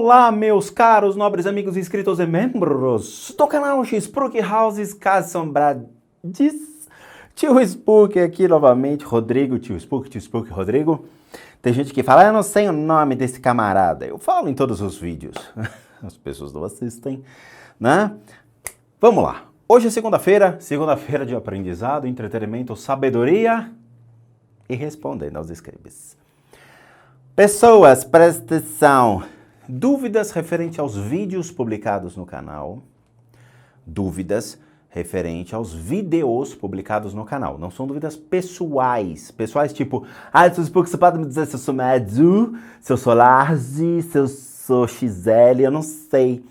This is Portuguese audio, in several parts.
Olá, meus caros, nobres amigos inscritos e membros do canal Spook Houses Casas Assombradas. Tio Spook aqui novamente, Rodrigo, Tio Spook, Rodrigo. Tem gente que fala, eu não sei o nome desse camarada. Eu falo em todos os vídeos. As pessoas não assistem, né? Vamos lá. Hoje é segunda-feira de aprendizado, entretenimento, sabedoria e respondendo aos inscritos. Pessoas, presta atenção. Dúvidas referente aos vídeos publicados no canal. Dúvidas referente aos vídeos publicados no canal. Não são dúvidas pessoais. Pessoais tipo, Tio Spook, você pode me dizer se eu sou Madu, se eu sou Large, se eu sou XL, eu não sei.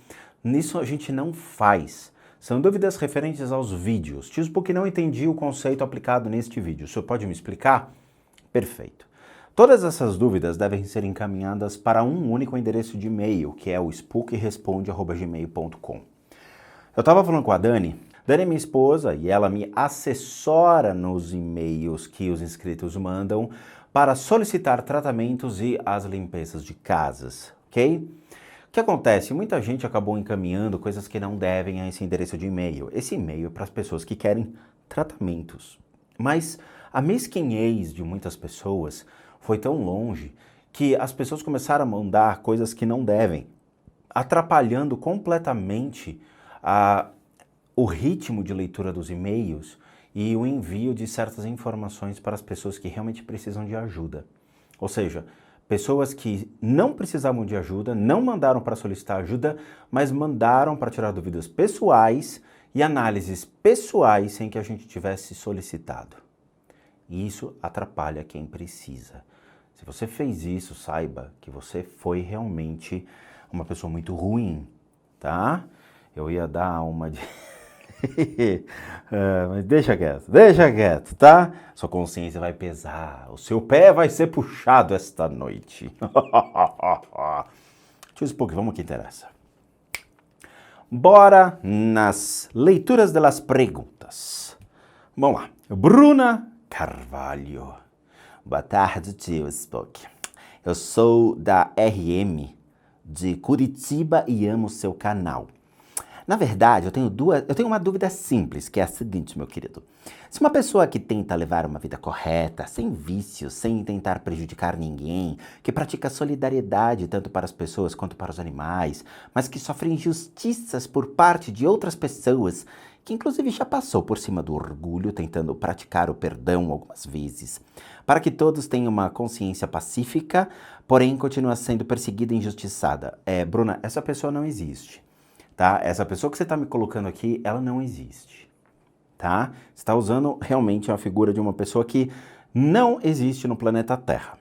Nisso a gente não faz. São dúvidas referentes aos vídeos. Tio Spook, não entendi o conceito aplicado neste vídeo. O senhor pode me explicar? Perfeito. Todas essas dúvidas devem ser encaminhadas para um único endereço de e-mail, que é o spookresponde@gmail.com. Eu estava falando com a Dani. Dani é minha esposa e ela me assessora nos e-mails que os inscritos mandam para solicitar tratamentos e as limpezas de casas, ok? O que acontece? Muita gente acabou encaminhando coisas que não devem a esse endereço de e-mail. Esse e-mail é para as pessoas que querem tratamentos. Mas a mesquinhez de muitas pessoas foi tão longe que as pessoas começaram a mandar coisas que não devem, atrapalhando completamente o ritmo de leitura dos e-mails e o envio de certas informações para as pessoas que realmente precisam de ajuda. Ou seja, pessoas que não precisavam de ajuda, não mandaram para solicitar ajuda, mas mandaram para tirar dúvidas pessoais e análises pessoais sem que a gente tivesse solicitado. E isso atrapalha quem precisa. Se você fez isso, saiba que você foi realmente uma pessoa muito ruim, tá? Eu ia dar uma de... mas deixa quieto, tá? Sua consciência vai pesar, o seu pé vai ser puxado esta noite. Tio Spook, vamos ao que interessa. Bora nas leituras das perguntas. Vamos lá. Bruna Carvalho. Boa tarde, tio Spook. Eu sou da RM de Curitiba e amo seu canal. Na verdade, eu tenho uma dúvida simples, que é a seguinte, meu querido. Se uma pessoa que tenta levar uma vida correta, sem vícios, sem tentar prejudicar ninguém, que pratica solidariedade tanto para as pessoas quanto para os animais, mas que sofre injustiças por parte de outras pessoas, que inclusive já passou por cima do orgulho, tentando praticar o perdão algumas vezes, para que todos tenham uma consciência pacífica, porém continua sendo perseguida e injustiçada. Bruna, essa pessoa não existe, tá? Essa pessoa que você está me colocando aqui, ela não existe, tá? Você está usando realmente a figura de uma pessoa que não existe no planeta Terra.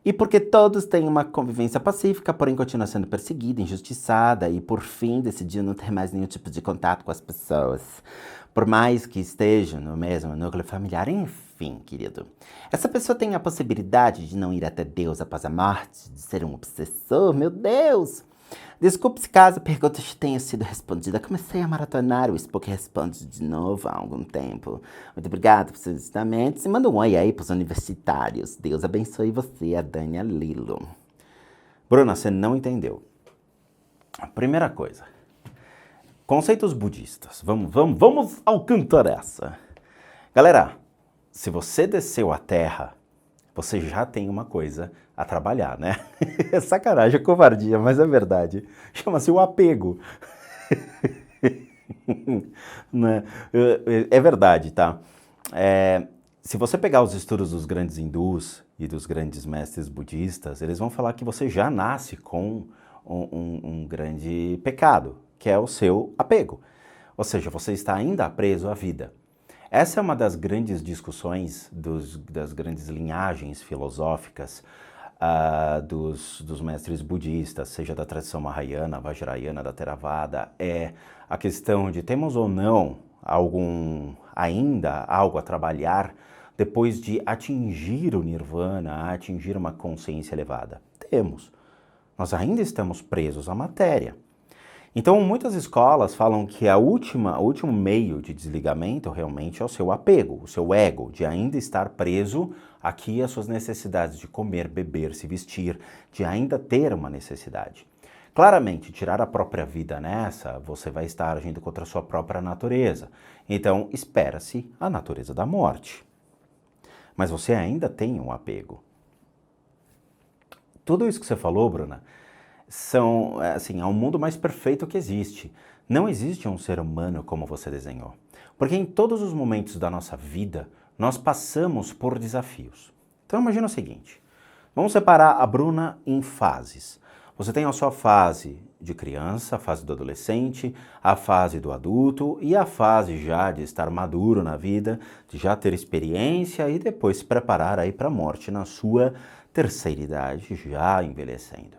E porque todos têm uma convivência pacífica, porém continua sendo perseguida, injustiçada e, por fim, decidiu não ter mais nenhum tipo de contato com as pessoas. Por mais que estejam no mesmo núcleo familiar, enfim, querido. Essa pessoa tem a possibilidade de não ir até Deus após a morte, de ser um obsessor, meu Deus! Desculpe se caso a pergunta tenha sido respondida. Comecei a maratonar o Spook Responde de novo há algum tempo. Muito obrigado por seus ensinamentos e manda um oi aí para os universitários. Deus abençoe você, a Dania Lilo. Bruna, você não entendeu. Primeira coisa. Conceitos budistas. Vamos ao cantar essa. Galera, se você desceu a terra, você já tem uma coisa a trabalhar, né? É sacanagem, é covardia, mas é verdade. Chama-se o apego. Né? É verdade, tá? Se você pegar os estudos dos grandes hindus e dos grandes mestres budistas, eles vão falar que você já nasce com um grande pecado, que é o seu apego. Ou seja, você está ainda preso à vida. Essa é uma das grandes discussões, das grandes linhagens filosóficas dos mestres budistas, seja da tradição Mahayana, Vajrayana, da Theravada, é a questão de temos ou não ainda algo a trabalhar depois de atingir o Nirvana, atingir uma consciência elevada. Temos. Nós ainda estamos presos à matéria. Então, muitas escolas falam que o último meio de desligamento realmente é o seu apego, o seu ego, de ainda estar preso aqui às suas necessidades de comer, beber, se vestir, de ainda ter uma necessidade. Claramente, tirar a própria vida nessa, você vai estar agindo contra a sua própria natureza. Então, espera-se a natureza da morte. Mas você ainda tem um apego. Tudo isso que você falou, Bruna, é um mundo mais perfeito que existe. Não existe um ser humano como você desenhou. Porque em todos os momentos da nossa vida, nós passamos por desafios. Então imagina o seguinte, vamos separar a Bruna em fases. Você tem a sua fase de criança, a fase do adolescente, a fase do adulto e a fase já de estar maduro na vida, de já ter experiência e depois se preparar aí para a morte na sua terceira idade, já envelhecendo.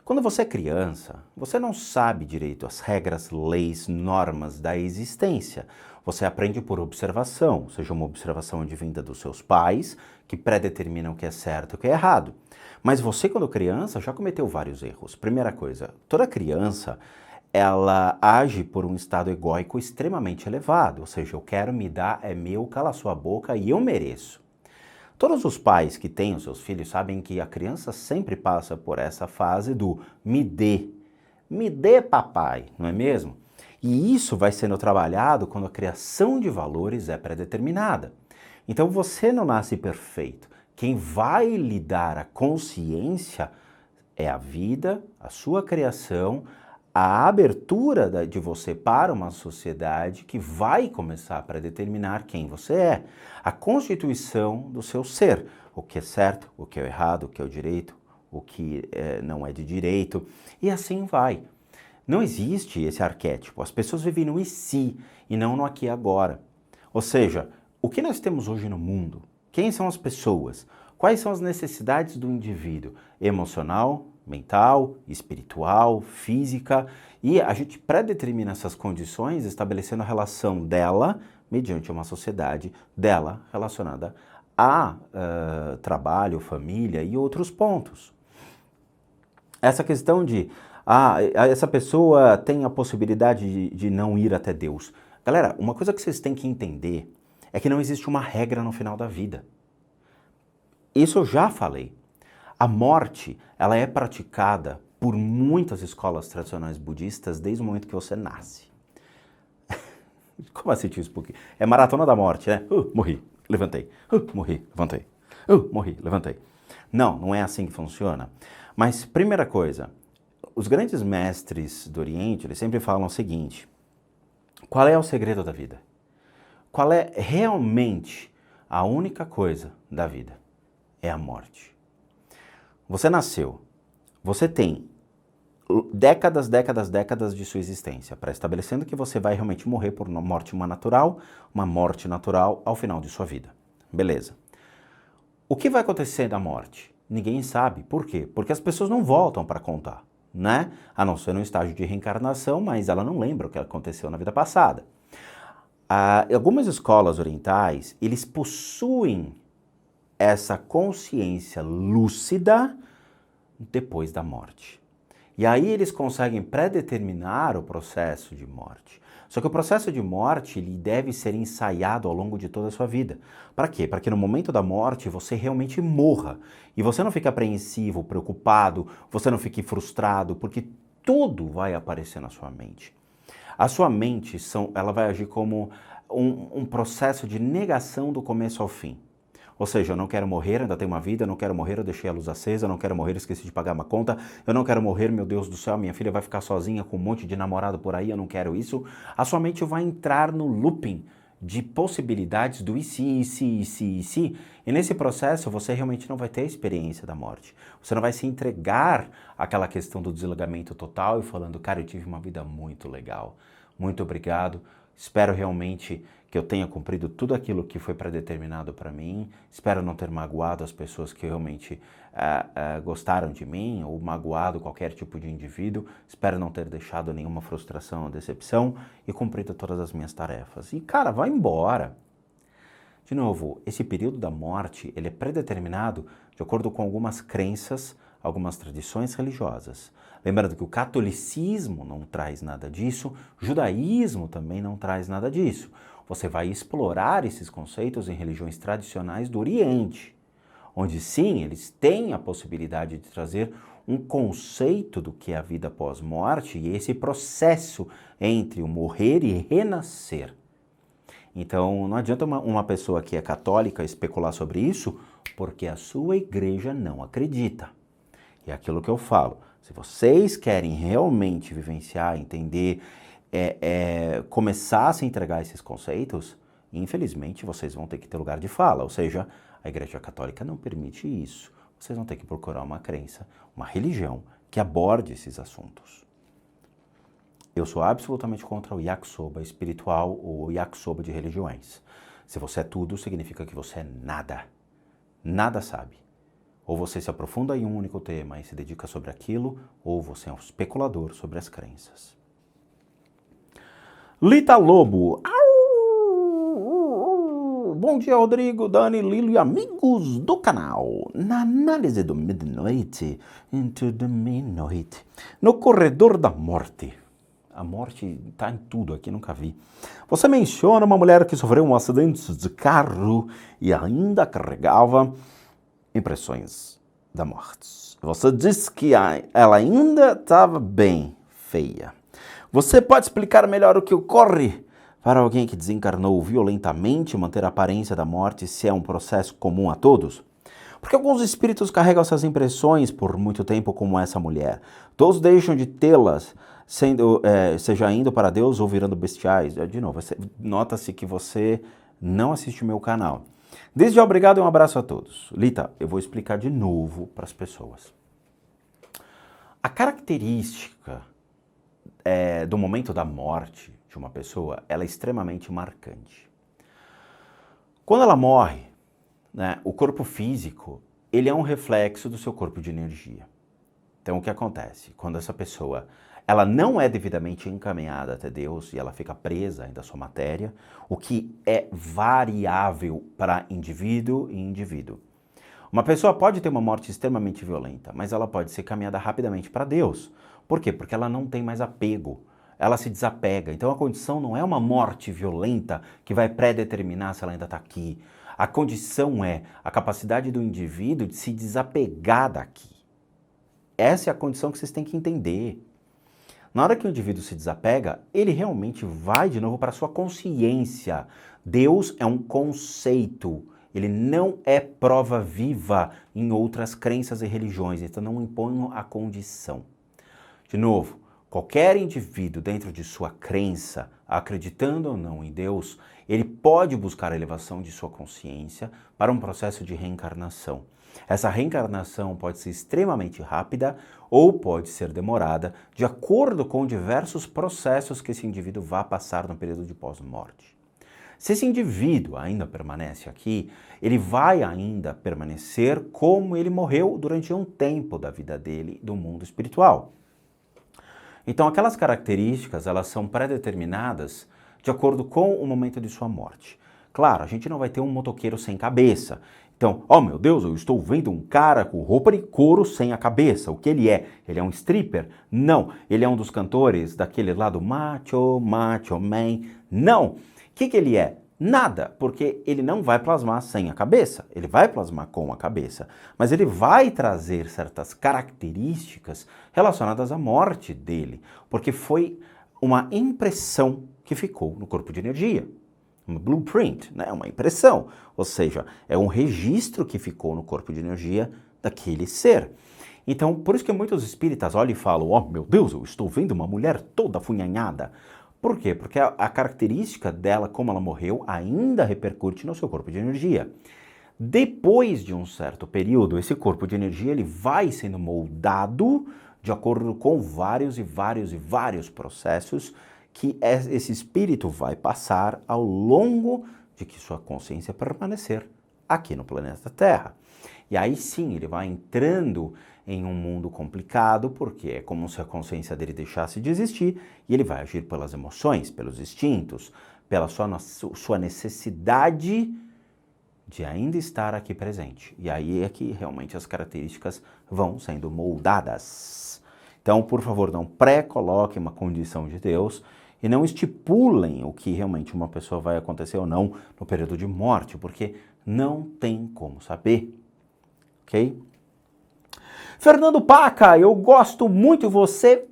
Quando você é criança, você não sabe direito as regras, leis, normas da existência. Você aprende por observação, seja uma observação advinda dos seus pais, que predeterminam o que é certo e o que é errado. Mas você, quando criança, já cometeu vários erros. Primeira coisa, toda criança, ela age por um estado egóico extremamente elevado. Ou seja, eu quero, me dar, é meu, cala sua boca e eu mereço. Todos os pais que têm os seus filhos sabem que a criança sempre passa por essa fase do me dê papai, não é mesmo? E isso vai sendo trabalhado quando a criação de valores é pré-determinada. Então você não nasce perfeito. Quem vai lhe dar a consciência é a vida, a sua criação, a abertura de você para uma sociedade que vai começar a predeterminar quem você é. A constituição do seu ser, o que é certo, o que é errado, o que é o direito, o que não é de direito, e assim vai. Não existe esse arquétipo, as pessoas vivem no e se e não no aqui e agora. Ou seja, o que nós temos hoje no mundo? Quem são as pessoas? Quais são as necessidades do indivíduo? Emocional, mental, espiritual, física, e a gente predetermina essas condições estabelecendo a relação dela mediante uma sociedade dela relacionada a trabalho, família e outros pontos. Essa questão de essa pessoa tem a possibilidade de não ir até Deus. Galera, uma coisa que vocês têm que entender é que não existe uma regra no final da vida. Isso eu já falei. A morte, ela é praticada por muitas escolas tradicionais budistas desde o momento que você nasce. Como assim, tio Spook? É maratona da morte, né? Morri, levantei. Morri, levantei. Morri, levantei. Não, não é assim que funciona. Mas, primeira coisa, os grandes mestres do Oriente, eles sempre falam o seguinte: qual é o segredo da vida? Qual é realmente a única coisa da vida? É a morte. Você nasceu, você tem décadas de sua existência pré-estabelecendo que você vai realmente morrer por uma morte natural ao final de sua vida. Beleza. O que vai acontecer da morte? Ninguém sabe. Por quê? Porque as pessoas não voltam para contar, né? A não ser no estágio de reencarnação, mas ela não lembra o que aconteceu na vida passada. Algumas escolas orientais, eles possuem essa consciência lúcida depois da morte. E aí eles conseguem predeterminar o processo de morte. Só que o processo de morte ele deve ser ensaiado ao longo de toda a sua vida. Para quê? Para que no momento da morte você realmente morra. E você não fique apreensivo, preocupado, você não fique frustrado, porque tudo vai aparecer na sua mente. A sua mente, ela vai agir como um processo de negação do começo ao fim. Ou seja, eu não quero morrer, ainda tenho uma vida, eu não quero morrer, eu deixei a luz acesa, eu não quero morrer, esqueci de pagar uma conta, eu não quero morrer, meu Deus do céu, minha filha vai ficar sozinha com um monte de namorado por aí, eu não quero isso. A sua mente vai entrar no looping de possibilidades do e se. E nesse processo você realmente não vai ter a experiência da morte. Você não vai se entregar àquela questão do desligamento total e falando, cara, eu tive uma vida muito legal, muito obrigado, espero realmente que eu tenha cumprido tudo aquilo que foi predeterminado para mim, espero não ter magoado as pessoas que realmente gostaram de mim ou magoado qualquer tipo de indivíduo, espero não ter deixado nenhuma frustração ou decepção e cumprido todas as minhas tarefas. E cara, vai embora. De novo, esse período da morte, ele é predeterminado de acordo com algumas crenças, algumas tradições religiosas. Lembrando que o catolicismo não traz nada disso, o judaísmo também não traz nada disso. Você vai explorar esses conceitos em religiões tradicionais do Oriente, onde sim, eles têm a possibilidade de trazer um conceito do que é a vida pós-morte e esse processo entre o morrer e renascer. Então, não adianta uma pessoa que é católica especular sobre isso, porque a sua igreja não acredita. E é aquilo que eu falo, se vocês querem realmente vivenciar, entender, começar a se entregar a esses conceitos, infelizmente vocês vão ter que ter lugar de fala, ou seja, a Igreja Católica não permite isso. Vocês vão ter que procurar uma crença, uma religião que aborde esses assuntos. Eu sou absolutamente contra o yakisoba espiritual ou yakisoba de religiões. Se você é tudo, significa que você é nada. Nada sabe. Ou você se aprofunda em um único tema e se dedica sobre aquilo, ou você é um especulador sobre as crenças. Lita Lobo. Bom dia, Rodrigo, Dani, Lilo e amigos do canal. Na análise do Midnight, Into the Midnight, no corredor da morte. A morte está em tudo aqui, nunca vi. Você menciona uma mulher que sofreu um acidente de carro e ainda carregava impressões da morte. Você disse que ela ainda estava bem feia. Você pode explicar melhor o que ocorre para alguém que desencarnou violentamente manter a aparência da morte, se é um processo comum a todos? Porque alguns espíritos carregam essas impressões por muito tempo, como essa mulher. Todos deixam de tê-las, seja indo para Deus ou virando bestiais. De novo, nota-se que você não assiste o meu canal. Desde já, obrigado e um abraço a todos. Lita, eu vou explicar de novo para as pessoas. A característica do momento da morte de uma pessoa, ela é extremamente marcante. Quando ela morre, né, o corpo físico, ele é um reflexo do seu corpo de energia. Então, o que acontece? Quando essa pessoa, ela não é devidamente encaminhada até Deus e ela fica presa ainda à sua matéria, o que é variável para indivíduo e indivíduo. Uma pessoa pode ter uma morte extremamente violenta, mas ela pode ser caminhada rapidamente para Deus. Por quê? Porque ela não tem mais apego. Ela se desapega. Então a condição não é uma morte violenta que vai predeterminar se ela ainda está aqui. A condição é a capacidade do indivíduo de se desapegar daqui. Essa é a condição que vocês têm que entender. Na hora que o indivíduo se desapega, ele realmente vai de novo para a sua consciência. Deus é um conceito. Ele não é prova viva em outras crenças e religiões. Então não impõe a condição. De novo, qualquer indivíduo dentro de sua crença, acreditando ou não em Deus, ele pode buscar a elevação de sua consciência para um processo de reencarnação. Essa reencarnação pode ser extremamente rápida ou pode ser demorada, de acordo com diversos processos que esse indivíduo vai passar no período de pós-morte. Se esse indivíduo ainda permanece aqui, ele vai ainda permanecer como ele morreu durante um tempo da vida dele, do mundo espiritual. Então, aquelas características, elas são pré-determinadas de acordo com o momento de sua morte. Claro, a gente não vai ter um motoqueiro sem cabeça. Então, oh meu Deus, eu estou vendo um cara com roupa de couro sem a cabeça. O que ele é? Ele é um stripper? Não. Ele é um dos cantores daquele lado macho man? Não. O que ele é? Nada, porque ele não vai plasmar sem a cabeça, ele vai plasmar com a cabeça, mas ele vai trazer certas características relacionadas à morte dele, porque foi uma impressão que ficou no corpo de energia, uma blueprint, né? Uma impressão, ou seja, é um registro que ficou no corpo de energia daquele ser. Então, por isso que muitos espíritas olham e falam, oh meu Deus, eu estou vendo uma mulher toda afunhanhada. Por quê? Porque a característica dela, como ela morreu, ainda repercute no seu corpo de energia. Depois de um certo período, esse corpo de energia ele vai sendo moldado de acordo com vários processos que esse espírito vai passar ao longo de que sua consciência permanecer aqui no planeta Terra. E aí sim, ele vai entrando em um mundo complicado, porque é como se a consciência dele deixasse de existir e ele vai agir pelas emoções, pelos instintos, pela sua necessidade de ainda estar aqui presente. E aí é que realmente as características vão sendo moldadas. Então, por favor, não pré-coloquem uma condição de Deus e não estipulem o que realmente uma pessoa vai acontecer ou não no período de morte, porque não tem como saber, ok? Fernando Paca, eu gosto muito de você.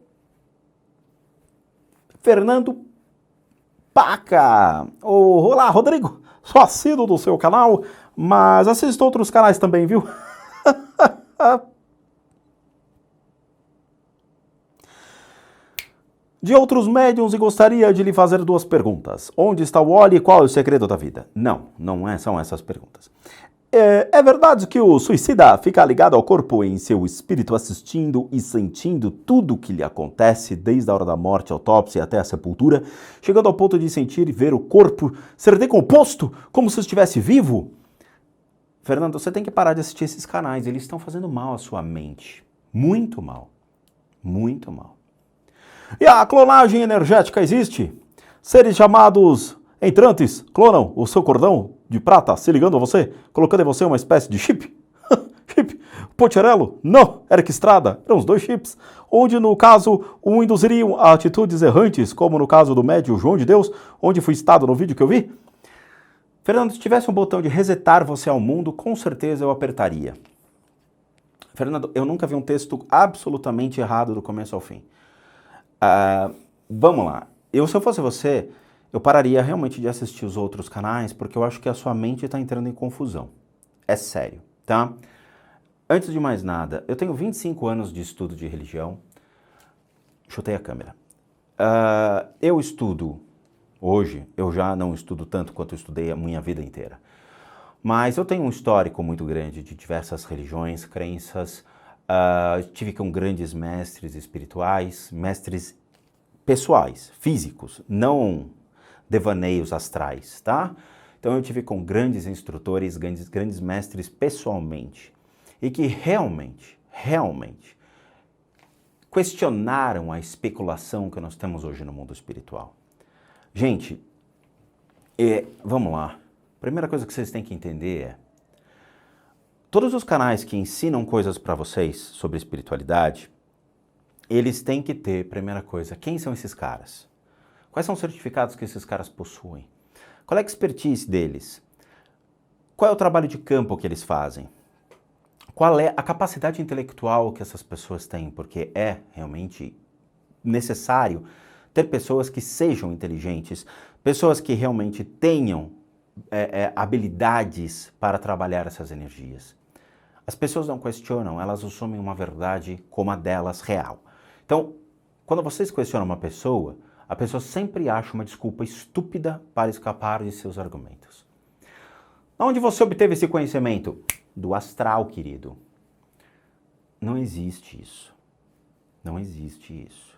Fernando Paca. Olá, Rodrigo. Sou assíduo do seu canal, mas assisto outros canais também, viu? De outros médiums e gostaria de lhe fazer 2 perguntas. Onde está o óleo e qual é o segredo da vida? Não são essas perguntas. É verdade que o suicida fica ligado ao corpo em seu espírito, assistindo e sentindo tudo o que lhe acontece, desde a hora da morte, autópsia até a sepultura, chegando ao ponto de sentir e ver o corpo ser decomposto, como se estivesse vivo? Fernando, você tem que parar de assistir esses canais, eles estão fazendo mal à sua mente. Muito mal. Muito mal. E a clonagem energética existe? Seres chamados entrantes clonam o seu cordão de prata se ligando a você, colocando em você uma espécie de chip? Chip? Pocherello? Não, Eric Estrada. Eram os 2 chips, onde no caso um induziriam a atitudes errantes, como no caso do médium João de Deus, onde fui citado no vídeo que eu vi. Fernando, se tivesse um botão de resetar você ao mundo, com certeza eu apertaria. Fernando, eu nunca vi um texto absolutamente errado do começo ao fim. Vamos lá. Se eu fosse você, eu pararia realmente de assistir os outros canais, porque eu acho que a sua mente está entrando em confusão. É sério, tá? Antes de mais nada, eu tenho 25 anos de estudo de religião. Chutei a câmera. Eu estudo, hoje, eu já não estudo tanto quanto eu estudei a minha vida inteira. Mas eu tenho um histórico muito grande de diversas religiões, crenças. Tive com grandes mestres espirituais, mestres pessoais, físicos, não devaneios astrais, tá? Então eu tive com grandes instrutores, grandes mestres pessoalmente, e que realmente questionaram a especulação que nós temos hoje no mundo espiritual. Gente, vamos lá. A primeira coisa que vocês têm que entender é todos os canais que ensinam coisas para vocês sobre espiritualidade, eles têm que ter, primeira coisa, quem são esses caras? Quais são os certificados que esses caras possuem? Qual é a expertise deles? Qual é o trabalho de campo que eles fazem? Qual é a capacidade intelectual que essas pessoas têm? Porque é realmente necessário ter pessoas que sejam inteligentes, pessoas que realmente tenham habilidades para trabalhar essas energias. As pessoas não questionam, elas assumem uma verdade como a delas real. Então, quando vocês questionam uma pessoa, a pessoa sempre acha uma desculpa estúpida para escapar de seus argumentos. Onde você obteve esse conhecimento? Do astral, querido. Não existe isso. Não existe isso.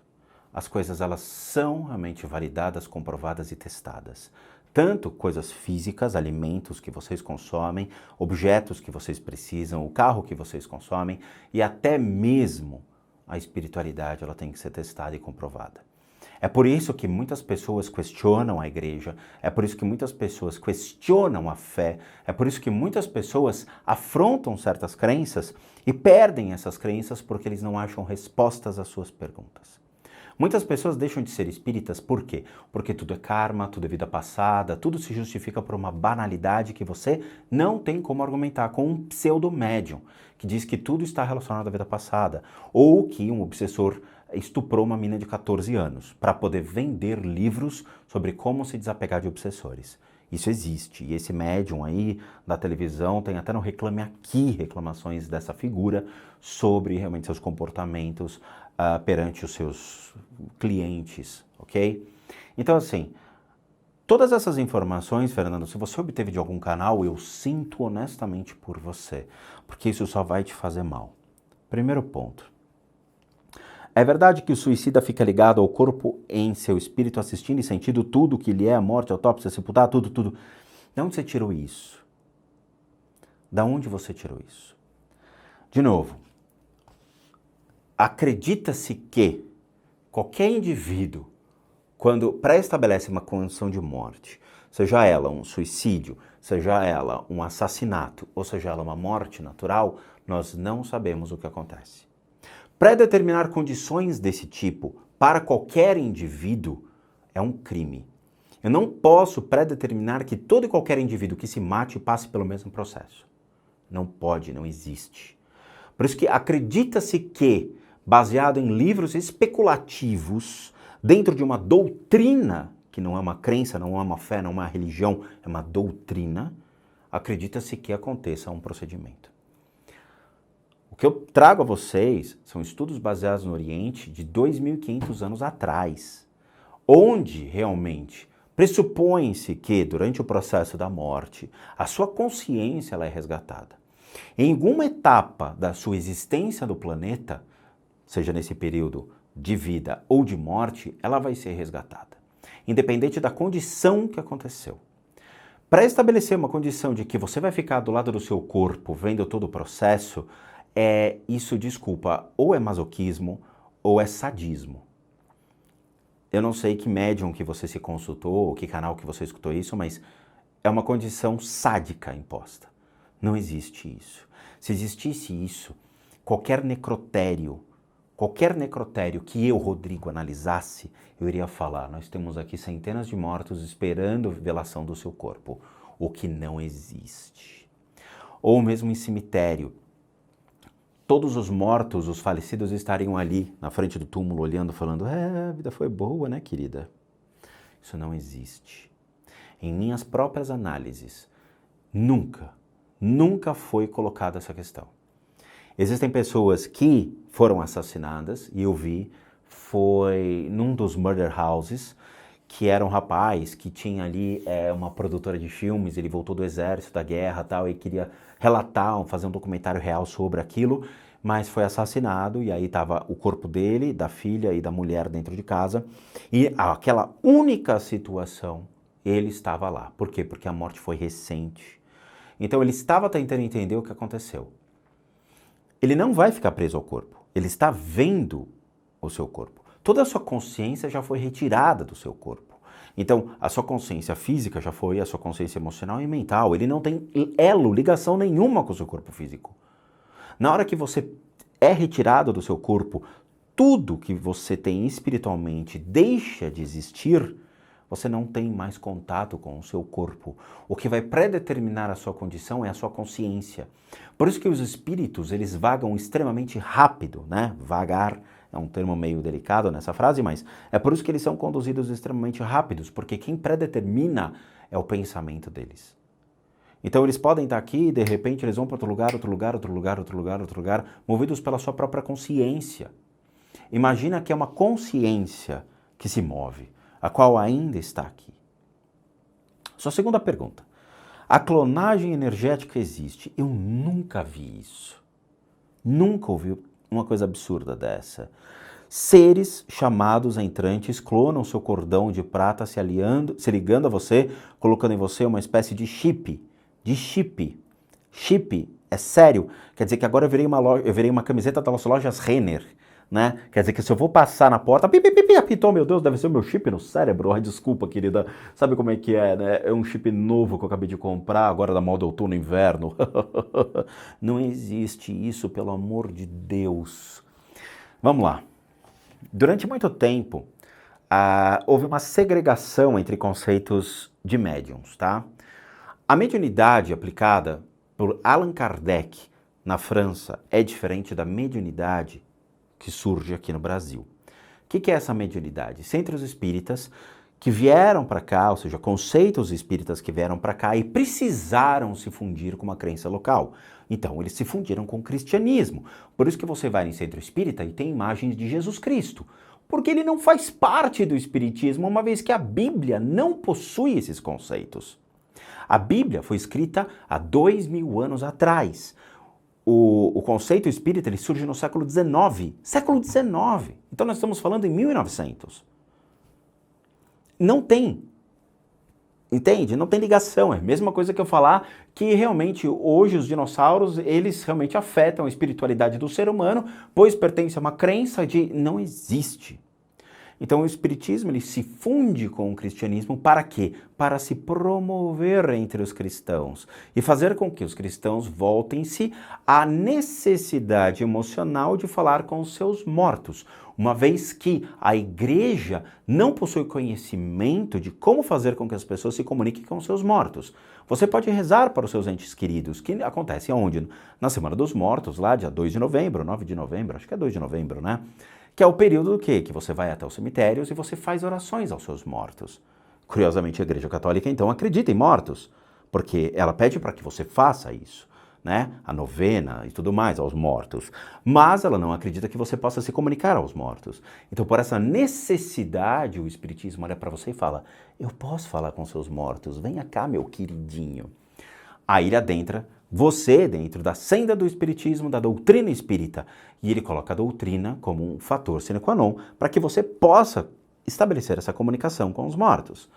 As coisas, elas são realmente validadas, comprovadas e testadas. Tanto coisas físicas, alimentos que vocês consomem, objetos que vocês precisam, o carro que vocês consomem e até mesmo a espiritualidade, ela tem que ser testada e comprovada. É por isso que muitas pessoas questionam a igreja, é por isso que muitas pessoas questionam a fé, é por isso que muitas pessoas afrontam certas crenças e perdem essas crenças porque eles não acham respostas às suas perguntas. Muitas pessoas deixam de ser espíritas, por quê? Porque tudo é karma, tudo é vida passada, tudo se justifica por uma banalidade que você não tem como argumentar com um pseudo-médium, que diz que tudo está relacionado à vida passada, ou que um obsessor estuprou uma menina de 14 anos para poder vender livros sobre como se desapegar de obsessores. Isso existe, e esse médium aí da televisão tem até no Reclame Aqui reclamações dessa figura sobre realmente seus comportamentos perante os seus clientes, ok? Então assim, todas essas informações, Fernando, se você obteve de algum canal, eu sinto honestamente por você, porque isso só vai te fazer mal. Primeiro ponto. É verdade que o suicida fica ligado ao corpo em seu espírito, assistindo e sentindo tudo que lhe é a morte, a autópsia, sepultar, tudo. De onde você tirou isso? Da onde você tirou isso? De novo, acredita-se que qualquer indivíduo, quando pré-estabelece uma condição de morte, seja ela um suicídio, seja ela um assassinato, ou seja ela uma morte natural, nós não sabemos o que acontece. Predeterminar condições desse tipo para qualquer indivíduo é um crime. Eu não posso predeterminar que todo e qualquer indivíduo que se mate passe pelo mesmo processo. Não pode, não existe. Por isso que acredita-se que, baseado em livros especulativos, dentro de uma doutrina, que não é uma crença, não é uma fé, não é uma religião, é uma doutrina, acredita-se que aconteça um procedimento. O que eu trago a vocês são estudos baseados no Oriente de 2.500 anos atrás, onde realmente pressupõe-se que, durante o processo da morte, a sua consciência ela é resgatada. Em alguma etapa da sua existência no planeta, seja nesse período de vida ou de morte, ela vai ser resgatada, independente da condição que aconteceu. Para estabelecer uma condição de que você vai ficar do lado do seu corpo vendo todo o processo, isso, desculpa, ou é masoquismo ou é sadismo. Eu não sei que médium que você se consultou, ou que canal que você escutou isso, mas é uma condição sádica imposta. Não existe isso. Se existisse isso, qualquer necrotério que eu, Rodrigo, analisasse, eu iria falar, nós temos aqui centenas de mortos esperando a revelação do seu corpo, o que não existe. Ou mesmo em cemitério, todos os mortos, os falecidos estariam ali, na frente do túmulo, olhando, falando, a vida foi boa, né, querida? Isso não existe. Em minhas próprias análises, nunca foi colocada essa questão. Existem pessoas que foram assassinadas, e eu vi, foi num dos murder houses, que era um rapaz que tinha ali uma produtora de filmes, ele voltou do exército, da guerra e tal, e queria relatar, fazer um documentário real sobre aquilo, mas foi assassinado, e aí estava o corpo dele, da filha e da mulher dentro de casa, e aquela única situação, ele estava lá. Por quê? Porque a morte foi recente. Então ele estava tentando entender o que aconteceu. Ele não vai ficar preso ao corpo, ele está vendo o seu corpo. Toda a sua consciência já foi retirada do seu corpo. Então, a sua consciência física já foi, a sua consciência emocional e mental. Ele não tem ligação nenhuma com o seu corpo físico. Na hora que você é retirado do seu corpo, tudo que você tem espiritualmente deixa de existir, você não tem mais contato com o seu corpo. O que vai predeterminar a sua condição é a sua consciência. Por isso que os espíritos, eles vagam extremamente rápido, né? Vagar é um termo meio delicado nessa frase, mas é por isso que eles são conduzidos extremamente rápidos, porque quem predetermina é o pensamento deles. Então eles podem estar aqui e de repente eles vão para outro lugar, movidos pela sua própria consciência. Imagina que é uma consciência que se move, a qual ainda está aqui. Sua segunda pergunta. A clonagem energética existe? Eu nunca vi isso. Nunca ouvi uma coisa absurda dessa. Seres chamados entrantes clonam seu cordão de prata se ligando a você, colocando em você uma espécie de chip. Chip, é sério. Quer dizer que agora eu virei uma camiseta das lojas Renner. Né? Quer dizer que se eu vou passar na porta, apitou, meu Deus, deve ser o meu chip no cérebro. Ai, desculpa, querida. Sabe como é que é, né? É um chip novo que eu acabei de comprar, agora da moda outono e inverno. Não existe isso, pelo amor de Deus. Vamos lá. Durante muito tempo, houve uma segregação entre conceitos de médiums, tá? A mediunidade aplicada por Allan Kardec na França é diferente da mediunidade que surge aqui no Brasil. O que é essa mediunidade? Centros espíritas que vieram para cá, ou seja, conceitos espíritas que vieram para cá e precisaram se fundir com uma crença local. Então, eles se fundiram com o cristianismo. Por isso que você vai em centro espírita e tem imagens de Jesus Cristo. Porque ele não faz parte do espiritismo, uma vez que a Bíblia não possui esses conceitos. A Bíblia foi escrita há 2.000 anos atrás. O conceito espírita ele surge no século XIX. Século XIX. Então nós estamos falando em 1900. Não tem. Entende? Não tem ligação. É a mesma coisa que eu falar que realmente hoje os dinossauros, eles realmente afetam a espiritualidade do ser humano, pois pertence a uma crença de não existe. Então o espiritismo ele se funde com o cristianismo para quê? Para se promover entre os cristãos e fazer com que os cristãos voltem-se à necessidade emocional de falar com os seus mortos, uma vez que a igreja não possui conhecimento de como fazer com que as pessoas se comuniquem com os seus mortos. Você pode rezar para os seus entes queridos, que acontece onde? Na Semana dos Mortos, lá dia 2 de novembro, 9 de novembro, acho que é 2 de novembro, né? Que é o período do quê? Que você vai até os cemitérios e você faz orações aos seus mortos. Curiosamente, a Igreja Católica, então, acredita em mortos, porque ela pede para que você faça isso, né? A novena e tudo mais aos mortos. Mas ela não acredita que você possa se comunicar aos mortos. Então, por essa necessidade, o Espiritismo olha para você e fala: eu posso falar com seus mortos, venha cá, meu queridinho. Aí ele adentra você dentro da senda do espiritismo, da doutrina espírita. E ele coloca a doutrina como um fator sine qua non para que você possa estabelecer essa comunicação com os mortos.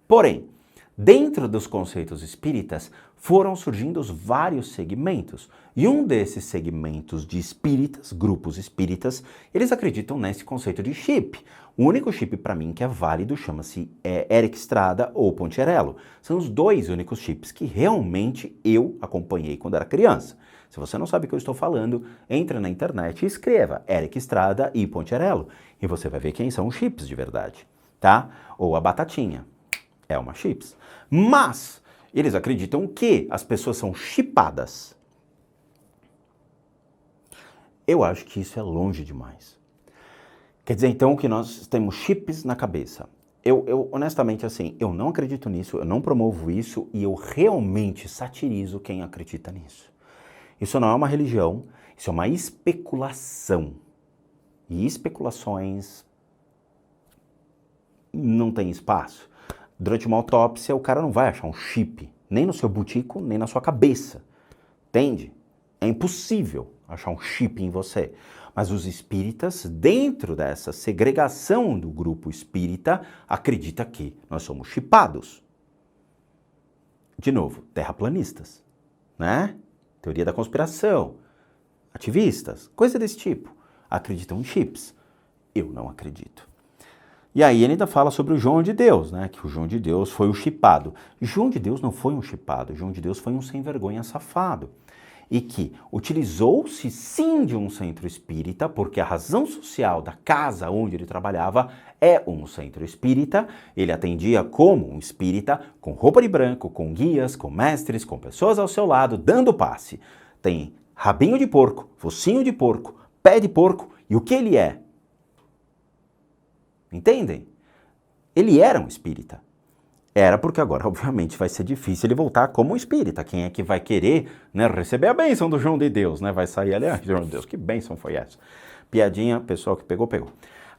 Porém, dentro dos conceitos espíritas foram surgindo vários segmentos. E um desses segmentos de espíritas, grupos espíritas, eles acreditam nesse conceito de chip. O único chip para mim que é válido chama-se Eric Estrada ou Poncherello. São os dois únicos chips que realmente eu acompanhei quando era criança. Se você não sabe o que eu estou falando, entra na internet e escreva Eric Estrada e Poncherello e você vai ver quem são os chips de verdade, tá? Ou a batatinha, é uma chips. Mas eles acreditam que as pessoas são chipadas. Eu acho que isso é longe demais. Quer dizer, então, que nós temos chips na cabeça. Eu honestamente, assim, eu não acredito nisso, eu não promovo isso e eu realmente satirizo quem acredita nisso. Isso não é uma religião, isso é uma especulação. E especulações não têm espaço. Durante uma autópsia, o cara não vai achar um chip, nem no seu butico, nem na sua cabeça. Entende? É impossível achar um chip em você. Mas os espíritas, dentro dessa segregação do grupo espírita, acreditam que nós somos chipados. De novo, terraplanistas, né? Teoria da conspiração, ativistas, coisa desse tipo. Acreditam em chips. Eu não acredito. E aí ele ainda fala sobre o João de Deus, né? Que o João de Deus foi o chipado. João de Deus não foi um chipado, João de Deus foi um sem vergonha safado. E que utilizou-se sim de um centro espírita, porque a razão social da casa onde ele trabalhava é um centro espírita. Ele atendia como um espírita, com roupa de branco, com guias, com mestres, com pessoas ao seu lado, dando passe. Tem rabinho de porco, focinho de porco, pé de porco e o que ele é? Entendem? Ele era um espírita. Era porque agora, obviamente, vai ser difícil ele voltar como um espírita. Quem é que vai querer, né, receber a bênção do João de Deus, né? Vai sair ali, João de Deus, que bênção foi essa? Piadinha, pessoal que pegou, pegou.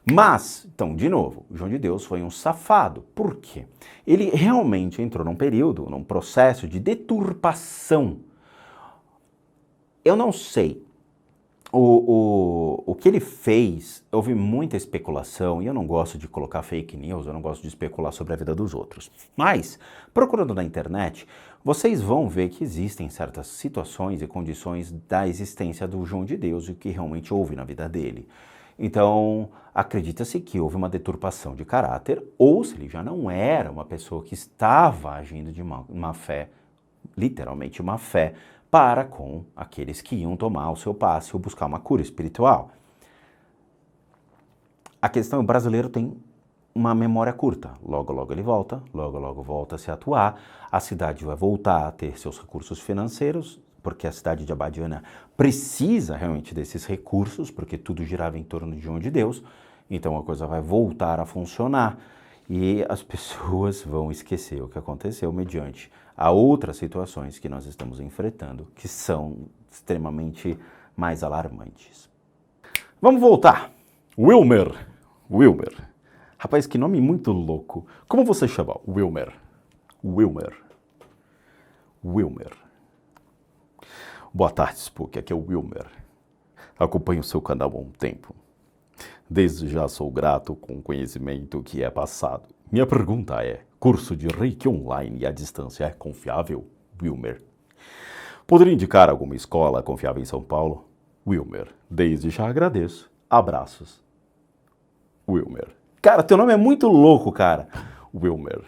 Mas, então, de novo, o João de Deus foi um safado. Por quê? Ele realmente entrou num período, num processo de deturpação. Eu não sei. O que ele fez, houve muita especulação, e eu não gosto de colocar fake news, eu não gosto de especular sobre a vida dos outros. Mas, procurando na internet, vocês vão ver que existem certas situações e condições da existência do João de Deus e o que realmente houve na vida dele. Então, acredita-se que houve uma deturpação de caráter, ou se ele já não era uma pessoa que estava agindo de uma fé, literalmente uma fé, para com aqueles que iam tomar o seu passe ou buscar uma cura espiritual. A questão é que o brasileiro tem uma memória curta. Logo, logo ele volta, logo, logo volta a se atuar, a cidade vai voltar a ter seus recursos financeiros, porque a cidade de Abadiânia precisa realmente desses recursos, porque tudo girava em torno de João de Deus, então a coisa vai voltar a funcionar e as pessoas vão esquecer o que aconteceu mediante a outras situações que nós estamos enfrentando, que são extremamente mais alarmantes. Vamos voltar. Wilmer. Rapaz, que nome muito louco. Como você chama? Wilmer. Boa tarde, Spook. Aqui é o Wilmer. Acompanho o seu canal há um tempo. Desde já sou grato com o conhecimento que é passado. Minha pergunta é, curso de Reiki online e à distância é confiável? Wilmer. Poderia indicar alguma escola confiável em São Paulo? Wilmer. Desde já agradeço. Abraços. Wilmer. Cara, teu nome é muito louco, cara. Wilmer.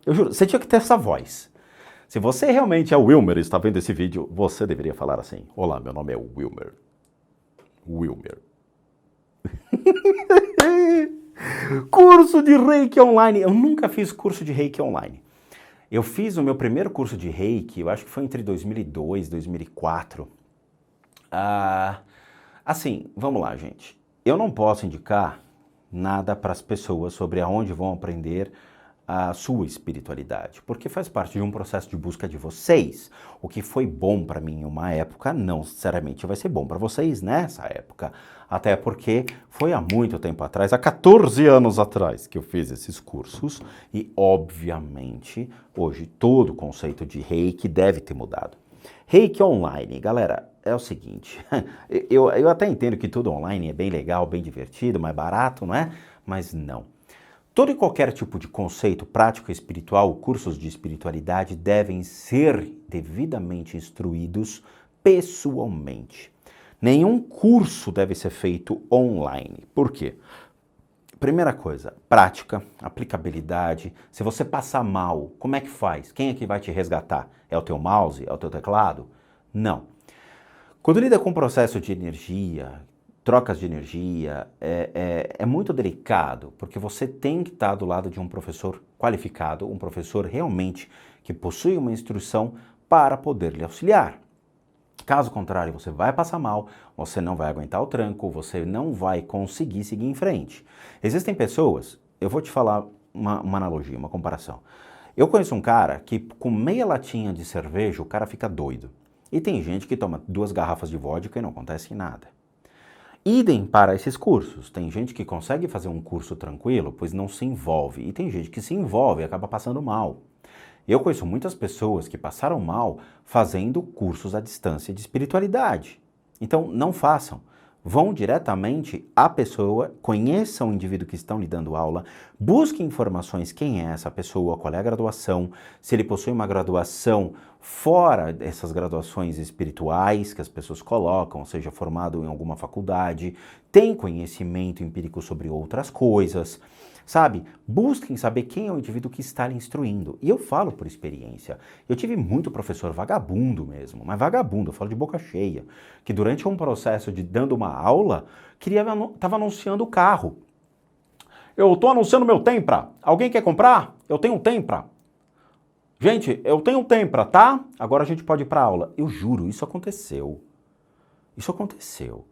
Eu juro, você tinha que ter essa voz. Se você realmente é o Wilmer e está vendo esse vídeo, você deveria falar assim: olá, meu nome é Wilmer. Wilmer. Curso de Reiki online. Eu nunca fiz curso de Reiki online. Eu fiz o meu primeiro curso de Reiki, eu acho que foi entre 2002 e 2004. Assim, vamos lá, gente. Eu não posso indicar nada para as pessoas sobre aonde vão aprender a sua espiritualidade, porque faz parte de um processo de busca de vocês. O que foi bom para mim em uma época, não necessariamente vai ser bom para vocês nessa época. Até porque foi há muito tempo atrás, há 14 anos atrás, que eu fiz esses cursos e, obviamente, hoje todo o conceito de Reiki deve ter mudado. Reiki online, galera, é o seguinte, eu até entendo que tudo online é bem legal, bem divertido, mais barato, não é? Mas não. Todo e qualquer tipo de conceito prático espiritual, cursos de espiritualidade devem ser devidamente instruídos pessoalmente. Nenhum curso deve ser feito online. Por quê? Primeira coisa, prática, aplicabilidade. Se você passar mal, como é que faz? Quem é que vai te resgatar? É o teu mouse? É o teu teclado? Não. Quando lida com o processo de energia, trocas de energia, é muito delicado, porque você tem que estar do lado de um professor qualificado, um professor realmente que possui uma instrução para poder lhe auxiliar. Caso contrário, você vai passar mal, você não vai aguentar o tranco, você não vai conseguir seguir em frente. Existem pessoas, eu vou te falar uma analogia, uma comparação. Eu conheço um cara que com meia latinha de cerveja o cara fica doido. E tem gente que toma 2 garrafas de vodka e não acontece nada. Idem para esses cursos. Tem gente que consegue fazer um curso tranquilo, pois não se envolve. E tem gente que se envolve e acaba passando mal. Eu conheço muitas pessoas que passaram mal fazendo cursos à distância de espiritualidade. Então, não façam. Vão diretamente à pessoa, conheçam o indivíduo que estão lhe dando aula, busquem informações quem é essa pessoa, qual é a graduação, se ele possui uma graduação fora dessas graduações espirituais que as pessoas colocam, seja formado em alguma faculdade, tem conhecimento empírico sobre outras coisas. Sabe? Busquem saber quem é o indivíduo que está lhe instruindo. E eu falo por experiência. Eu tive muito professor vagabundo mesmo, mas vagabundo, eu falo de boca cheia, que durante um processo de dando uma aula, estava anunciando o carro. Eu estou anunciando meu Tempra. Alguém quer comprar? Eu tenho um Tempra. Gente, eu tenho um Tempra, tá? Agora a gente pode ir para aula. Eu juro, isso aconteceu. Isso aconteceu.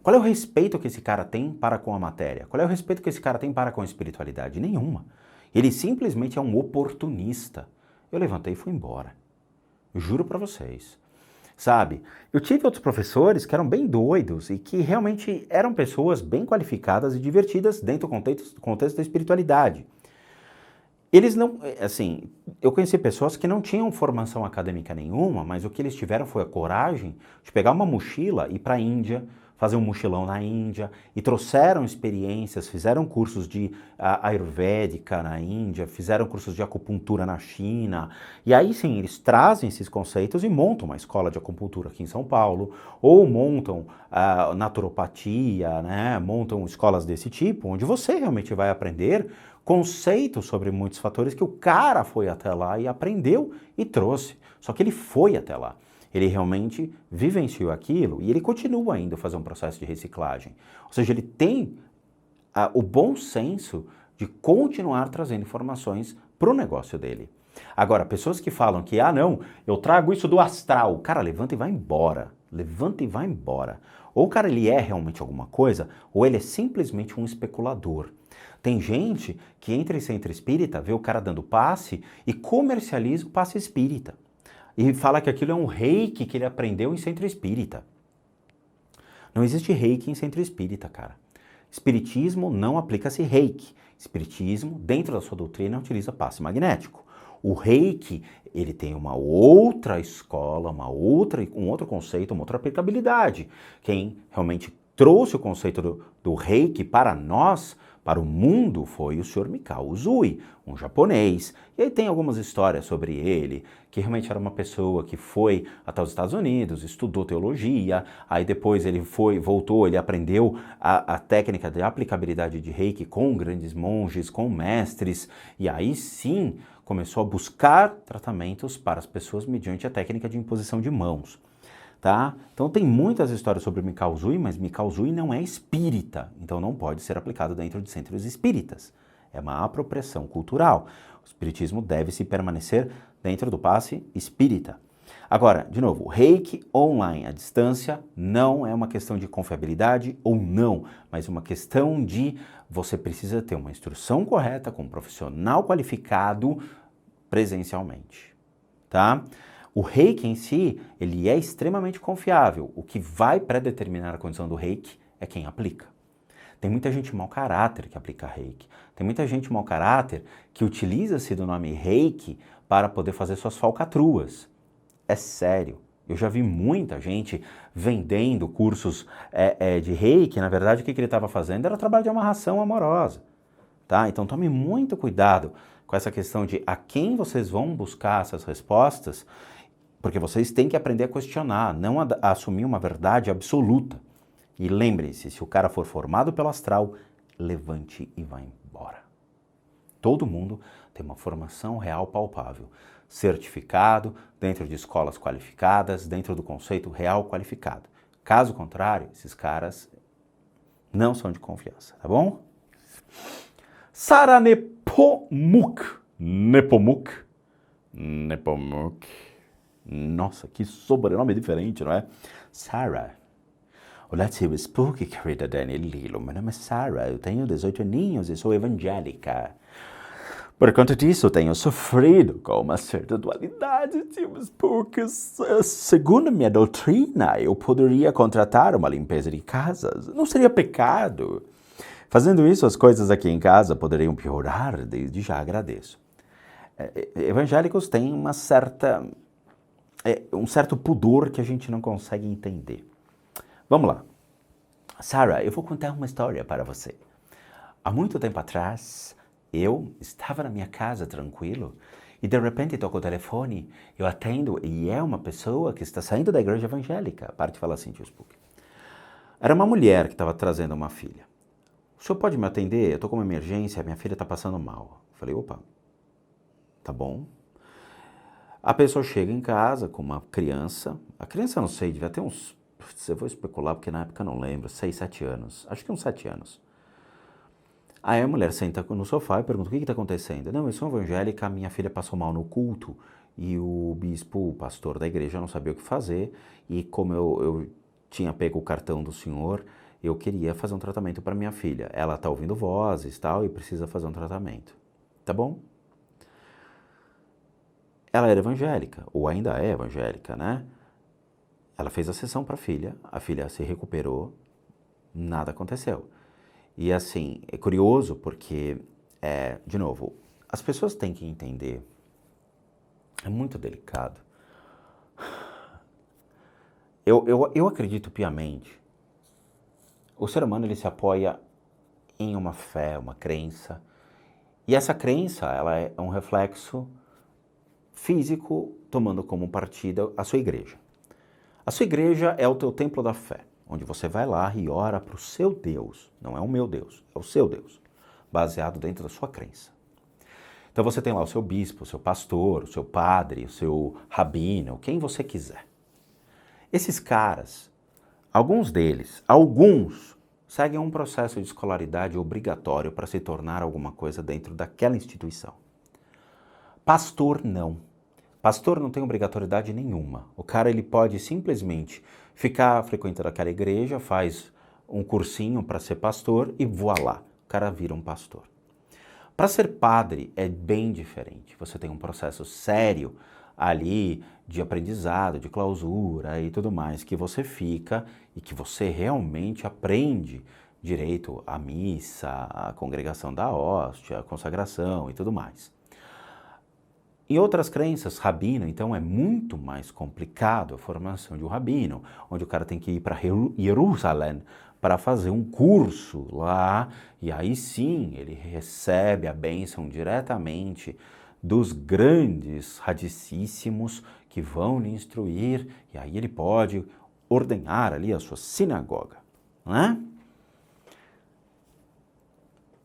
Qual é o respeito que esse cara tem para com a matéria? Qual é o respeito que esse cara tem para com a espiritualidade? Nenhuma. Ele simplesmente é um oportunista. Eu levantei e fui embora. Eu juro para vocês. Sabe? Eu tive outros professores que eram bem doidos e que realmente eram pessoas bem qualificadas e divertidas dentro do contexto da espiritualidade. Eles não, assim, eu conheci pessoas que não tinham formação acadêmica nenhuma, mas o que eles tiveram foi a coragem de pegar uma mochila e ir para a Índia, fazer um mochilão na Índia, e trouxeram experiências, fizeram cursos de ayurvédica na Índia, fizeram cursos de acupuntura na China, e aí sim, eles trazem esses conceitos e montam uma escola de acupuntura aqui em São Paulo, ou montam naturopatia, né? Montam escolas desse tipo, onde você realmente vai aprender conceitos sobre muitos fatores que o cara foi até lá e aprendeu e trouxe, só que ele foi até lá. Ele realmente vivenciou aquilo e ele continua ainda a fazer um processo de reciclagem. Ou seja, ele tem o bom senso de continuar trazendo informações para o negócio dele. Agora, pessoas que falam que, não, eu trago isso do astral. Cara, levanta e vai embora. Levanta e vai embora. Ou o cara ele é realmente alguma coisa, ou ele é simplesmente um especulador. Tem gente que entra em centro espírita, vê o cara dando passe e comercializa o passe espírita. E fala que aquilo é um reiki que ele aprendeu em centro espírita. Não existe reiki em centro espírita, cara. Espiritismo não aplica-se reiki. Espiritismo, dentro da sua doutrina, utiliza passe magnético. O reiki, ele tem uma outra escola, um outro conceito, uma outra aplicabilidade. Quem realmente trouxe o conceito do reiki para nós Para o mundo foi o Sr. Mikao Usui, um japonês. E aí tem algumas histórias sobre ele, que realmente era uma pessoa que foi até os Estados Unidos, estudou teologia, aí depois ele voltou, ele aprendeu a técnica de aplicabilidade de Reiki com grandes monges, com mestres, e aí sim começou a buscar tratamentos para as pessoas mediante a técnica de imposição de mãos. Tá? Então tem muitas histórias sobre Mikao Usui, mas Mikao Usui não é espírita, então não pode ser aplicado dentro de centros espíritas. É uma apropriação cultural. O espiritismo deve se permanecer dentro do passe espírita. Agora, de novo, o Reiki online à distância não é uma questão de confiabilidade ou não, mas uma questão de você precisa ter uma instrução correta com um profissional qualificado presencialmente, tá? O Reiki em si, ele é extremamente confiável. O que vai predeterminar a condição do Reiki é quem aplica. Tem muita gente mau caráter que aplica Reiki. Tem muita gente mau caráter que utiliza-se do nome Reiki para poder fazer suas falcatruas. É sério. Eu já vi muita gente vendendo cursos de Reiki. Na verdade, o que ele estava fazendo era trabalho de amarração amorosa. Tá? Então tome muito cuidado com essa questão de a quem vocês vão buscar essas respostas, porque vocês têm que aprender a questionar, não a assumir uma verdade absoluta. E lembre-se, se o cara for formado pelo astral, levante e vá embora. Todo mundo tem uma formação real palpável, certificado, dentro de escolas qualificadas, dentro do conceito real qualificado. Caso contrário, esses caras não são de confiança, tá bom? Sara Nepomuk. Nossa, que sobrenome diferente, não é? Sarah. Olá, tio Spook, querida Dani Lilo. Meu nome é Sarah, eu tenho 18 aninhos e sou evangélica. Por conta disso, tenho sofrido com uma certa dualidade, tio Spook. Segundo minha doutrina, eu poderia contratar uma limpeza de casas. Não seria pecado. Fazendo isso, as coisas aqui em casa poderiam piorar, desde já agradeço. Evangélicos têm um certo pudor que a gente não consegue entender. Vamos lá. Sarah, eu vou contar uma história para você. Há muito tempo atrás, eu estava na minha casa tranquilo e de repente toco o telefone, eu atendo e é uma pessoa que está saindo da igreja evangélica. Parte fala assim, tio Spook. Era uma mulher que estava trazendo uma filha. O senhor pode me atender? Eu estou com uma emergência, minha filha está passando mal. Eu falei, opa, tá bom. A pessoa chega em casa com uma criança. A criança, eu não sei, devia ter uns... Eu vou especular porque na época eu não lembro. 6, 7 anos. Acho que uns 7 anos. Aí a mulher senta no sofá e pergunta, o que está acontecendo? Não, eu sou evangélica, minha filha passou mal no culto. E o bispo, o pastor da igreja, não sabia o que fazer. E como eu tinha pego o cartão do senhor, eu queria fazer um tratamento para minha filha. Ela está ouvindo vozes e tal e precisa fazer um tratamento. Tá bom? Ela era evangélica, ou ainda é evangélica, né? Ela fez a sessão para a filha se recuperou, nada aconteceu. E assim, é curioso porque, de novo, as pessoas têm que entender, é muito delicado. Eu acredito piamente, o ser humano ele se apoia em uma fé, uma crença, e essa crença ela é um reflexo físico tomando como partida a sua igreja. A sua igreja é o teu templo da fé, onde você vai lá e ora para o seu Deus. Não é o meu Deus, é o seu Deus, baseado dentro da sua crença. Então você tem lá o seu bispo, o seu pastor, o seu padre, o seu rabino, quem você quiser. Esses caras, alguns seguem um processo de escolaridade obrigatório para se tornar alguma coisa dentro daquela instituição. Pastor não. Pastor não tem obrigatoriedade nenhuma. O cara ele pode simplesmente ficar frequentando aquela igreja, faz um cursinho para ser pastor e voa lá. O cara vira um pastor. Para ser padre é bem diferente. Você tem um processo sério ali de aprendizado, de clausura e tudo mais, que você fica e que você realmente aprende direito à missa, à congregação da hóstia, à consagração e tudo mais. Em outras crenças, rabino, então, é muito mais complicado a formação de um rabino, onde o cara tem que ir para Jerusalém para fazer um curso lá, e aí sim ele recebe a bênção diretamente dos grandes radicíssimos que vão lhe instruir, e aí ele pode ordenar ali a sua sinagoga, não é?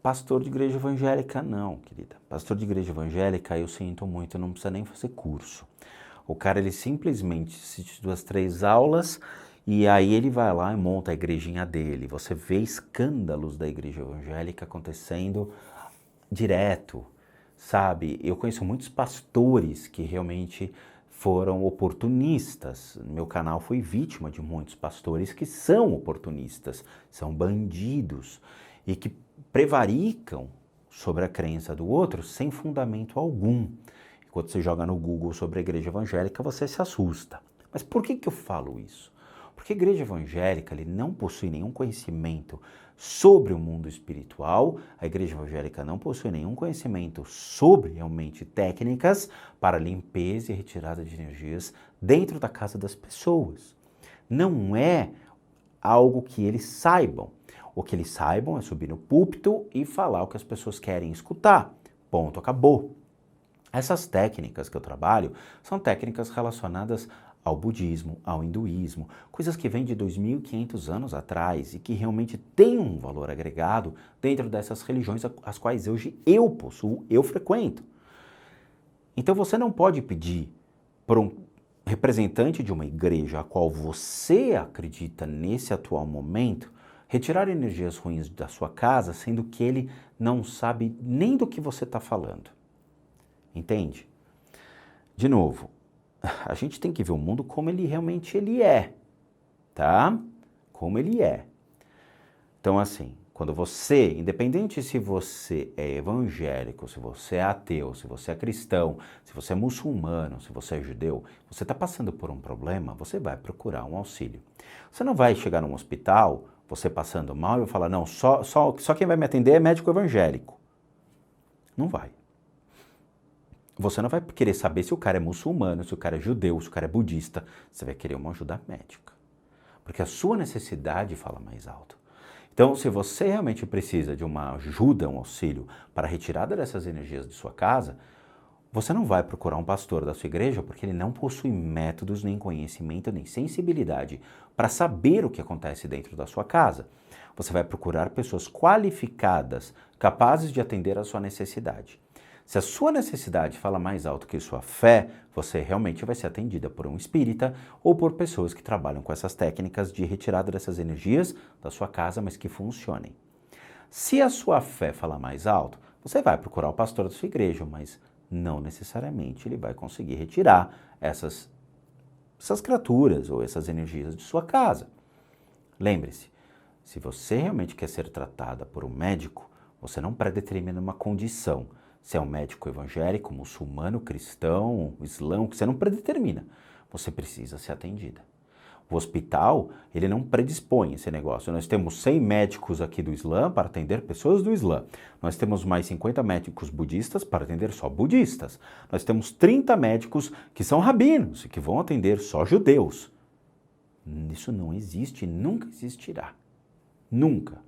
Pastor de igreja evangélica não, querida. Pastor de igreja evangélica, eu sinto muito, não precisa nem fazer curso. O cara, ele simplesmente assiste 2, 3 aulas e aí ele vai lá e monta a igrejinha dele. Você vê escândalos da igreja evangélica acontecendo direto, sabe? Eu conheço muitos pastores que realmente foram oportunistas. Meu canal foi vítima de muitos pastores que são oportunistas, são bandidos e que prevaricam sobre a crença do outro sem fundamento algum. Quando você joga no Google sobre a igreja evangélica, você se assusta. Mas por que eu falo isso? Porque a igreja evangélica ele não possui nenhum conhecimento sobre o mundo espiritual, a igreja evangélica não possui nenhum conhecimento sobre realmente técnicas para limpeza e retirada de energias dentro da casa das pessoas. Não é algo que eles saibam. O que eles saibam é subir no púlpito e falar o que as pessoas querem escutar. Ponto, acabou. Essas técnicas que eu trabalho são técnicas relacionadas ao budismo, ao hinduísmo, coisas que vêm de 2.500 anos atrás e que realmente têm um valor agregado dentro dessas religiões as quais hoje eu possuo, eu frequento. Então você não pode pedir para um representante de uma igreja a qual você acredita nesse atual momento retirar energias ruins da sua casa, sendo que ele não sabe nem do que você está falando. Entende? De novo, a gente tem que ver o mundo como ele realmente é, tá? Como ele é. Então, assim, quando você, independente se você é evangélico, se você é ateu, se você é cristão, se você é muçulmano, se você é judeu, você está passando por um problema, você vai procurar um auxílio. Você não vai chegar num hospital, você passando mal, e eu falar, não, só quem vai me atender é médico evangélico. Não vai. Você não vai querer saber se o cara é muçulmano, se o cara é judeu, se o cara é budista. Você vai querer uma ajuda médica. Porque a sua necessidade fala mais alto. Então, se você realmente precisa de uma ajuda, um auxílio para a retirada dessas energias de sua casa, você não vai procurar um pastor da sua igreja porque ele não possui métodos, nem conhecimento, nem sensibilidade para saber o que acontece dentro da sua casa. Você vai procurar pessoas qualificadas, capazes de atender a sua necessidade. Se a sua necessidade fala mais alto que sua fé, você realmente vai ser atendida por um espírita ou por pessoas que trabalham com essas técnicas de retirada dessas energias da sua casa, mas que funcionem. Se a sua fé fala mais alto, você vai procurar o pastor da sua igreja, mas não necessariamente ele vai conseguir retirar essas criaturas ou essas energias de sua casa. Lembre-se, se você realmente quer ser tratada por um médico, você não predetermina uma condição. Se é um médico evangélico, muçulmano, cristão, islão, que você não predetermina. Você precisa ser atendida. O hospital, ele não predispõe esse negócio. Nós temos 100 médicos aqui do Islã para atender pessoas do Islã. Nós temos mais 50 médicos budistas para atender só budistas. Nós temos 30 médicos que são rabinos e que vão atender só judeus. Isso não existe e nunca existirá. Nunca.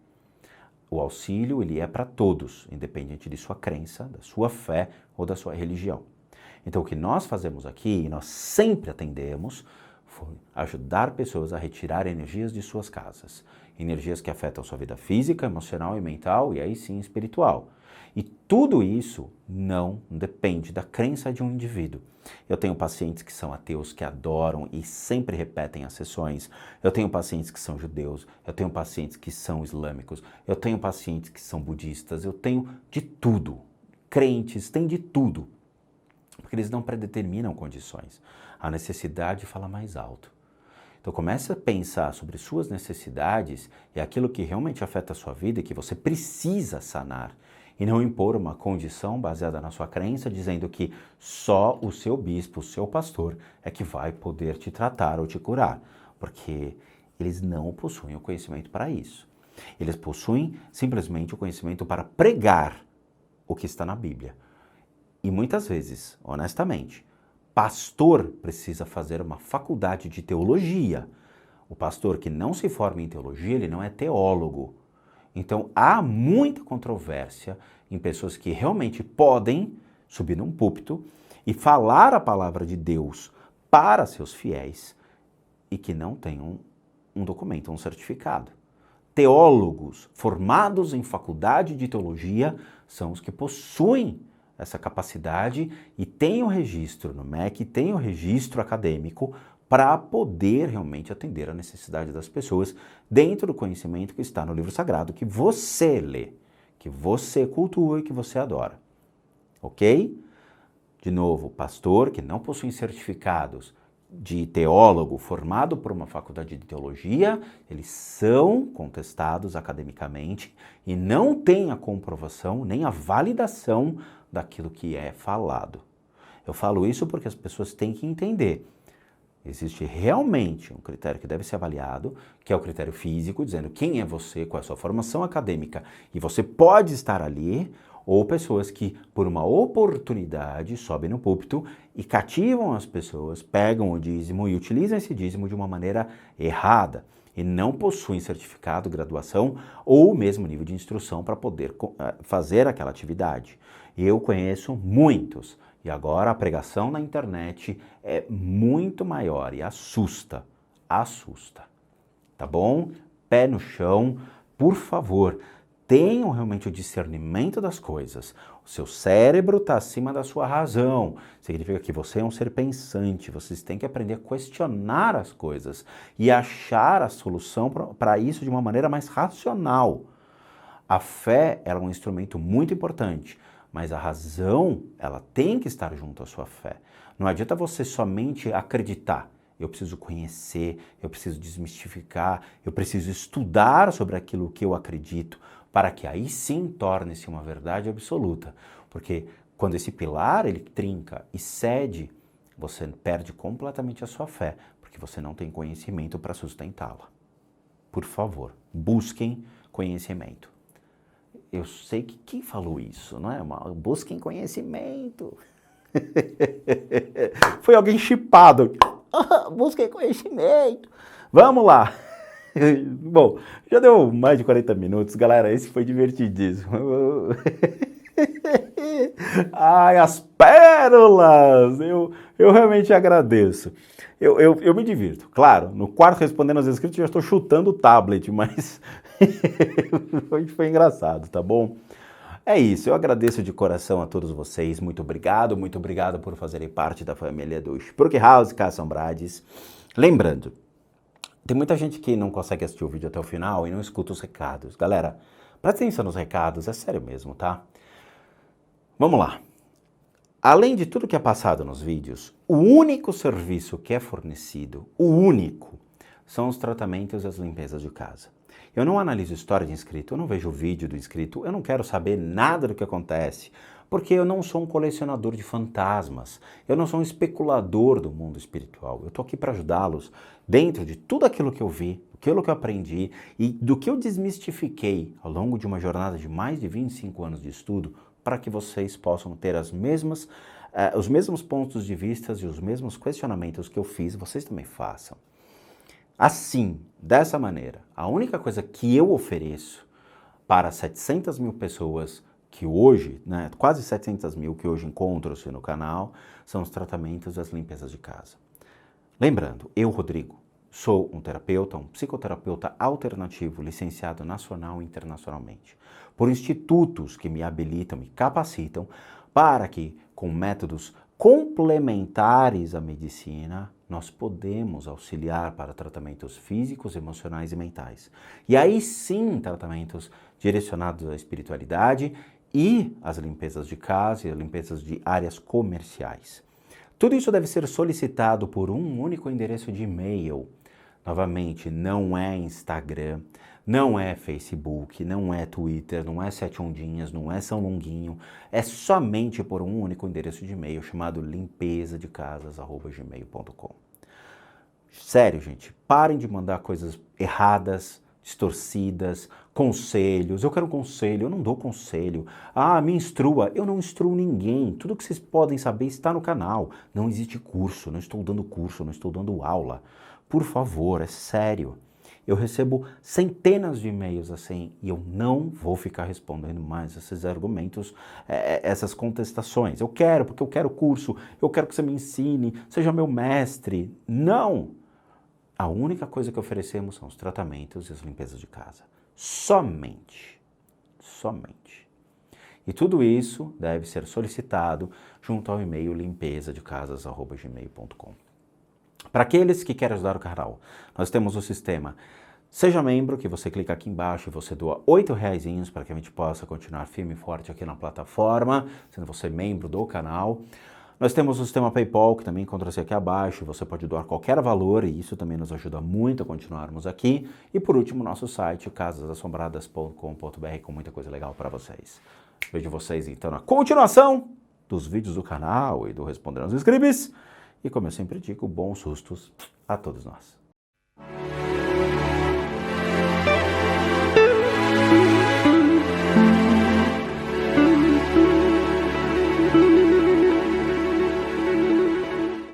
O auxílio, ele é para todos, independente de sua crença, da sua fé ou da sua religião. Então, o que nós fazemos aqui, e nós sempre atendemos, foi ajudar pessoas a retirar energias de suas casas. Energias que afetam sua vida física, emocional e mental, e aí sim espiritual. E tudo isso não depende da crença de um indivíduo. Eu tenho pacientes que são ateus, que adoram e sempre repetem as sessões. Eu tenho pacientes que são judeus, eu tenho pacientes que são islâmicos, eu tenho pacientes que são budistas, eu tenho de tudo. Crentes, tem de tudo. Porque eles não predeterminam condições. A necessidade fala mais alto. Então comece a pensar sobre suas necessidades e aquilo que realmente afeta a sua vida e que você precisa sanar. E não impor uma condição baseada na sua crença, dizendo que só o seu bispo, o seu pastor, é que vai poder te tratar ou te curar. Porque eles não possuem o conhecimento para isso. Eles possuem simplesmente o conhecimento para pregar o que está na Bíblia. E muitas vezes, honestamente, pastor precisa fazer uma faculdade de teologia. O pastor que não se forma em teologia, ele não é teólogo. Então, há muita controvérsia em pessoas que realmente podem subir num púlpito e falar a palavra de Deus para seus fiéis e que não tenham um documento, um certificado. Teólogos formados em faculdade de teologia são os que possuem essa capacidade e têm o registro no MEC, têm o registro acadêmico para poder realmente atender a necessidade das pessoas dentro do conhecimento que está no livro sagrado, que você lê, que você cultua e que você adora. Ok? De novo, pastor que não possui certificados de teólogo formado por uma faculdade de teologia, eles são contestados academicamente e não têm a comprovação nem a validação daquilo que é falado. Eu falo isso porque as pessoas têm que entender. Existe realmente um critério que deve ser avaliado, que é o critério físico, dizendo quem é você, qual é a sua formação acadêmica, e você pode estar ali, ou pessoas que, por uma oportunidade, sobem no púlpito e cativam as pessoas, pegam o dízimo e utilizam esse dízimo de uma maneira errada e não possuem certificado, graduação ou mesmo nível de instrução para poder fazer aquela atividade. Eu conheço muitos. E agora a pregação na internet é muito maior e assusta, tá bom? Pé no chão, por favor, tenham realmente o discernimento das coisas. O seu cérebro está acima da sua razão, significa que você é um ser pensante, vocês têm que aprender a questionar as coisas e achar a solução para isso de uma maneira mais racional. A fé ela é um instrumento muito importante, mas a razão, ela tem que estar junto à sua fé. Não adianta você somente acreditar. Eu preciso conhecer, eu preciso desmistificar, eu preciso estudar sobre aquilo que eu acredito, para que aí sim torne-se uma verdade absoluta. Porque quando esse pilar ele trinca e cede, você perde completamente a sua fé, porque você não tem conhecimento para sustentá-la. Por favor, busquem conhecimento. Eu sei que quem falou isso, não é? Busquem conhecimento. Foi alguém chipado. Busquem conhecimento. Vamos lá. Bom, já deu mais de 40 minutos, galera. Esse foi divertidíssimo. Ai, as pérolas! Eu realmente agradeço. Eu me divirto. Claro, no quarto respondendo as inscritos já estou chutando o tablet, mas foi engraçado, tá bom? É isso, eu agradeço de coração a todos vocês. Muito obrigado por fazerem parte da família do Spruck House Cassombrades. Lembrando, tem muita gente que não consegue assistir o vídeo até o final e não escuta os recados. Galera, presta atenção nos recados, é sério mesmo, tá? Vamos lá. Além de tudo que é passado nos vídeos, o único serviço que é fornecido, o único, são os tratamentos e as limpezas de casa. Eu não analiso história de inscrito, eu não vejo o vídeo do inscrito, eu não quero saber nada do que acontece, porque eu não sou um colecionador de fantasmas, eu não sou um especulador do mundo espiritual. Eu estou aqui para ajudá-los dentro de tudo aquilo que eu vi, aquilo que eu aprendi e do que eu desmistifiquei ao longo de uma jornada de mais de 25 anos de estudo, para que vocês possam ter os mesmos pontos de vista e os mesmos questionamentos que eu fiz, vocês também façam. Assim, dessa maneira, a única coisa que eu ofereço para 700 mil pessoas que hoje, quase 700 mil que hoje encontram-se no canal, são os tratamentos e as limpezas de casa. Lembrando, eu, Rodrigo, sou um terapeuta, um psicoterapeuta alternativo, licenciado nacional e internacionalmente, por institutos que me habilitam, me capacitam, para que, com métodos complementares à medicina, nós podemos auxiliar para tratamentos físicos, emocionais e mentais. E aí sim, tratamentos direcionados à espiritualidade e às limpezas de casa e as limpezas de áreas comerciais. Tudo isso deve ser solicitado por um único endereço de e-mail. Novamente, não é Instagram, não é Facebook, não é Twitter, não é Sete Ondinhas, não é São Longuinho. É somente por um único endereço de e-mail chamado limpezadecasas@gmail.com. Sério, gente, parem de mandar coisas erradas, distorcidas, conselhos. Eu quero um conselho, eu não dou conselho. Ah, me instrua. Eu não instruo ninguém. Tudo que vocês podem saber está no canal. Não existe curso, não estou dando curso, não estou dando aula. Por favor, é sério. Eu recebo centenas de e-mails assim e eu não vou ficar respondendo mais esses argumentos, essas contestações. Eu quero, porque eu quero curso, eu quero que você me ensine, seja meu mestre. Não! A única coisa que oferecemos são os tratamentos e as limpezas de casa. Somente. Somente. E tudo isso deve ser solicitado junto ao e-mail limpezadecasas@gmail.com. Para aqueles que querem ajudar o canal, nós temos o sistema Seja Membro, que você clica aqui embaixo e você doa R$8 para que a gente possa continuar firme e forte aqui na plataforma, sendo você membro do canal. Nós temos o sistema PayPal, que também encontra-se aqui abaixo, você pode doar qualquer valor e isso também nos ajuda muito a continuarmos aqui. E por último, nosso site, casasassombradas.com.br, com muita coisa legal para vocês. Vejo vocês então na continuação dos vídeos do canal e do Respondendo aos Inscritos. E como eu sempre digo, bons sustos a todos nós.